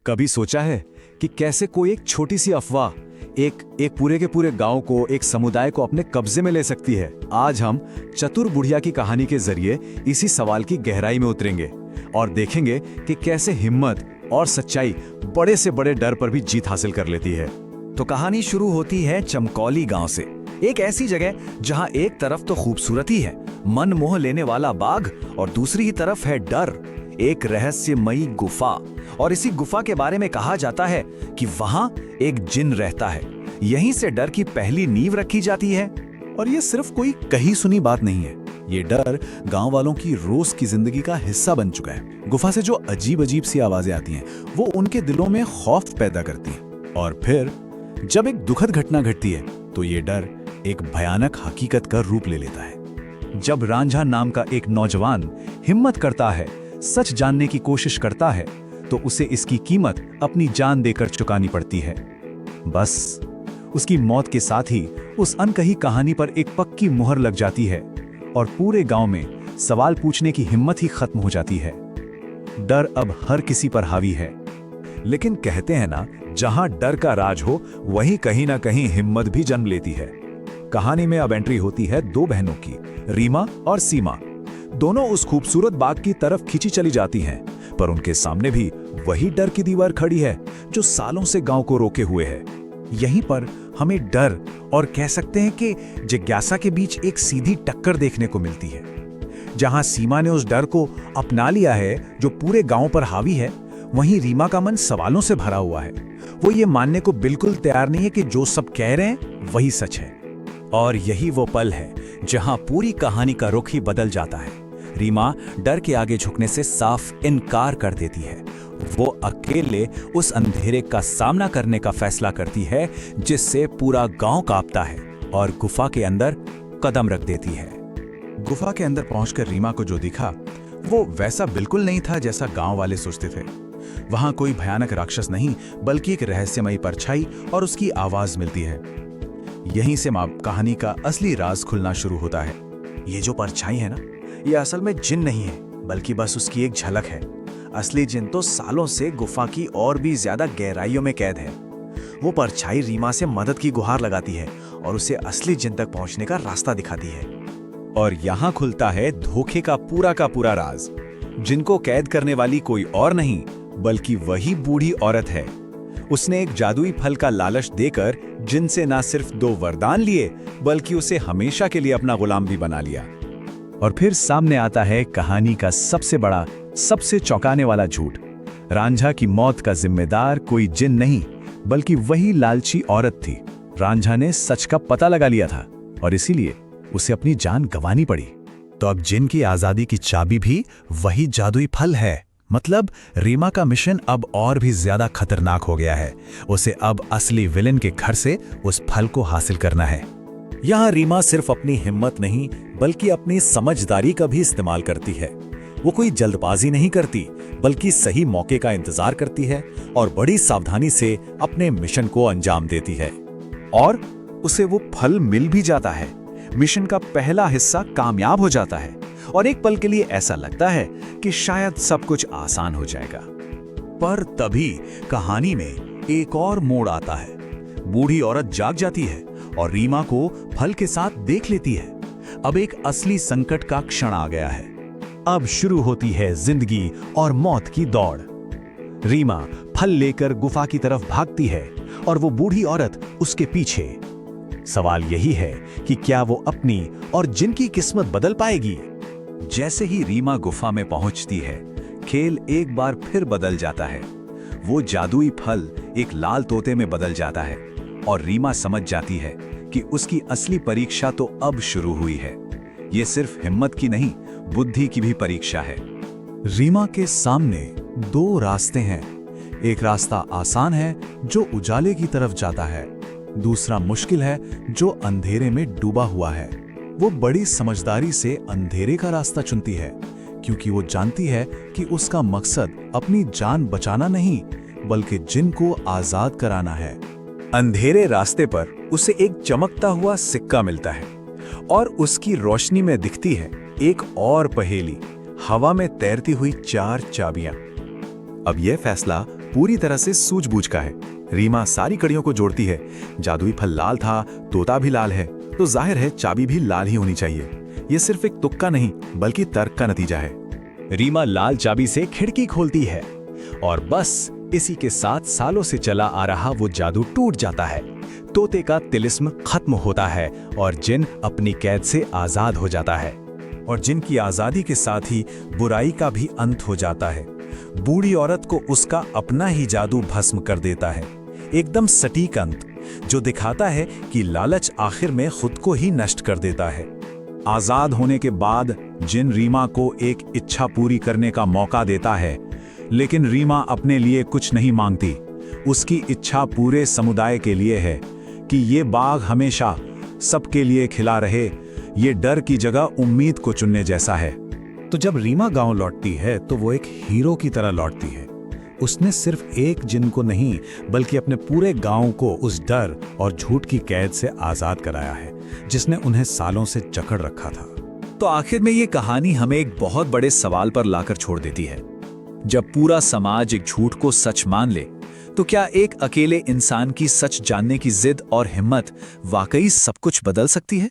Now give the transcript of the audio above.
कभी सोचा है कि कैसे कोई एक छोटी सी अफवाह एक पूरे के पूरे गांव को, एक समुदाय को अपने कब्जे में ले सकती है? आज हम चतुर बुढ़िया की कहानी के जरिए इसी सवाल की गहराई में उतरेंगे और देखेंगे कि कैसे हिम्मत और सच्चाई बड़े से बड़े डर पर भी जीत हासिल कर लेती है। तो कहानी शुरू होती है चमकौली गांव से, एक ऐसी जगह जहां एक तरफ तो खूबसूरती है, मन मोह लेने वाला बाग, और दूसरी ही तरफ है डर, एक रहस्यमयी गुफा। और इसी गुफा के बारे में कहा जाता है कि वहां एक जिन रहता है। यहीं से डर की पहली नींव रखी जाती है। और ये सिर्फ कोई कही सुनी बात नहीं है, ये डर गांव वालों की रोज की जिंदगी का हिस्सा बन चुका है। गुफा से जो अजीब अजीब सी आवाजें आती हैं, वो उनके दिलों में खौफ पैदा करती हैं। और फिर जब एक दुखद घटना घटती है, तो ये डर एक भयानक हकीकत का रूप ले लेता है। जब रांझा नाम का एक नौजवान हिम्मत करता है, सच जानने की कोशिश करता है, तो उसे इसकी कीमत अपनी जान देकर चुकानी पड़ती है। बस उसकी मौत के साथ ही उस अनकही कहानी पर एक पक्की मुहर लग जाती है और पूरे गांव में सवाल पूछने की हिम्मत ही खत्म हो जाती है। डर अब हर किसी पर हावी है। लेकिन कहते हैं ना, जहां डर का राज हो वहीं कहीं ना कहीं हिम्मत भी जन्म लेती है। कहानी में अब एंट्री होती है दो बहनों की, रीमा और सीमा। दोनों उस खूबसूरत बाग की तरफ खींची चली जाती हैं, पर उनके सामने भी वही डर की दीवार खड़ी है जो सालों से गांव को रोके हुए है। यहीं पर हमें डर और कह सकते हैं कि जिज्ञासा के बीच एक सीधी टक्कर देखने को मिलती है। जहां सीमा ने उस डर को अपना लिया है जो पूरे गांव पर हावी है, वहीं रीमा का मन सवालों से भरा हुआ है। वो ये मानने को बिल्कुल तैयार नहीं है कि जो सब कह रहे हैं वही सच है। और यही वो पल है जहां पूरी कहानी का रुख ही बदल जाता है। रीमा डर के आगे झुकने से साफ इनकार कर देती है। वो अकेले उस अंधेरे का सामना करने का फैसला करती है जिससे पूरा गांव कांपता है, और गुफा के अंदर कदम रख देती है। गुफा के अंदर पहुंचकर रीमा को जो दिखा, वो वैसा बिल्कुल नहीं था जैसा गांव वाले सोचते थे। वहां कोई भयानक राक्षस नहीं, बल्कि एक रहस्यमयी परछाई और उसकी आवाज मिलती है। यहीं से कहानी का असली राज खुलना शुरू होता है। ये जो परछाई है ना, ये असल में जिन नहीं है, बल्कि बस उसकी एक झलक है। असली जिन तो सालों से गुफा की और भी ज्यादा गहराइयों में कैद है। वो परछाई रीमा से मदद की गुहार लगाती है और उसे असली जिन तक पहुंचने का रास्ता दिखाती है। और यहां खुलता है धोखे का पूरा राज। जिनको कैद करने वाली कोई और नहीं, बल्कि वही बूढ़ी औरत है। उसने एक जादुई फल का लालच देकर जिन से ना सिर्फ 2 वरदान लिए, बल्कि उसे हमेशा के लिए अपना गुलाम भी बना लिया। और फिर सामने आता है कहानी का सबसे बड़ा, सबसे चौंकाने वाला झूठ। रांझा की मौत का जिम्मेदार कोई जिन नहीं, बल्कि वही लालची औरत थी। रांझा ने सच का पता लगा लिया था और इसीलिए उसे अपनी जान गंवानी पड़ी। तो अब जिन की आजादी की चाबी भी वही जादुई फल है। मतलब रीमा का मिशन अब और भी ज्यादा खतरनाक हो गया है। उसे अब असली विलेन के घर से उस फल को हासिल करना है। यहाँ रीमा सिर्फ अपनी हिम्मत नहीं, बल्कि अपनी समझदारी का भी इस्तेमाल करती है। वो कोई जल्दबाजी नहीं करती, बल्कि सही मौके का इंतजार करती है और बड़ी सावधानी से अपने मिशन को अंजाम देती है। और उसे वो फल मिल भी जाता है। मिशन का पहला हिस्सा कामयाब हो जाता है और एक पल के लिए ऐसा लगता है कि शायद सब कुछ आसान हो जाएगा। पर तभी कहानी में एक और मोड़ आता है। बूढ़ी औरत जाग जाती है और रीमा को फल के साथ देख लेती है। अब एक असली संकट का क्षण आ गया है। अब शुरू होती है जिंदगी और मौत की दौड़। रीमा फल लेकर गुफा की तरफ भागती है और वो बूढ़ी औरत उसके पीछे। सवाल यही है कि क्या वो अपनी और जिन की किस्मत बदल पाएगी? जैसे ही रीमा गुफा में पहुंचती है, खेल एक बार फिर बदल जाता है। वो जादुई फल एक लाल तोते में बदल जाता है और रीमा समझ जाती है कि उसकी असली परीक्षा तो अब शुरू हुई है। ये सिर्फ हिम्मत की नहीं, बुद्धि की भी परीक्षा है। रीमा के सामने 2 रास्ते हैं। एक रास्ता आसान है जो उजाले की तरफ जाता है, दूसरा मुश्किल है जो अंधेरे में डूबा हुआ है। वो बड़ी समझदारी से अंधेरे का रास्ता चुनती है, क्योंकि वो जानती है कि उसका मकसद अपनी जान बचाना नहीं, बल्कि जिन को आजाद कराना है। अंधेरे रास्ते पर उसे एक चमकता हुआ सिक्का मिलता है और उसकी रोशनी में दिखती है एक और पहेली, हवा में तैरती हुई 4 चाबियां। अब यह फैसला पूरी तरह से सूझबूझ का है। रीमा सारी कड़ियों को जोड़ती है। जादुई फल लाल था, तोता भी लाल है, तो जाहिर है चाबी भी लाल ही होनी चाहिए। ये सिर्फ एक तुक्का नहीं बल्कि तर्क का नतीजा है। रीमा लाल चाबी से खिड़की खोलती है और बस इसी के साथ सालों से चला आ रहा वो जादू टूट जाता है। तोते का तिलिस्म खत्म होता है और जिन अपनी कैद से आजाद हो जाता है। और जिनकी आजादी के साथ ही बुराई का भी अंत हो जाता है। बूढ़ी औरत को उसका अपना ही जादू भस्म कर देता है। एकदम सटीक अंत, जो दिखाता है कि लालच आखिर में खुद को ही नष्ट कर देता है। आजाद होने के बाद जिन रीमा को एक इच्छा पूरी करने का मौका देता है, लेकिन रीमा अपने लिए कुछ नहीं मांगती। उसकी इच्छा पूरे समुदाय के लिए है कि ये बाग हमेशा सबके लिए खिला रहे। ये डर की जगह उम्मीद को चुनने जैसा है। तो जब रीमा गांव लौटती है तो वो एक हीरो की तरह लौटती है। उसने सिर्फ एक जिन को नहीं बल्कि अपने पूरे गांव को उस डर और झूठ की कैद से आजाद कराया है जिसने उन्हें सालों से जकड़ रखा था। तो आखिर में ये कहानी हमें एक बहुत बड़े सवाल पर लाकर छोड़ देती है। जब पूरा समाज एक झूठ को सच मान ले, तो क्या एक अकेले इंसान की सच जानने की जिद और हिम्मत वाकई सब कुछ बदल सकती है?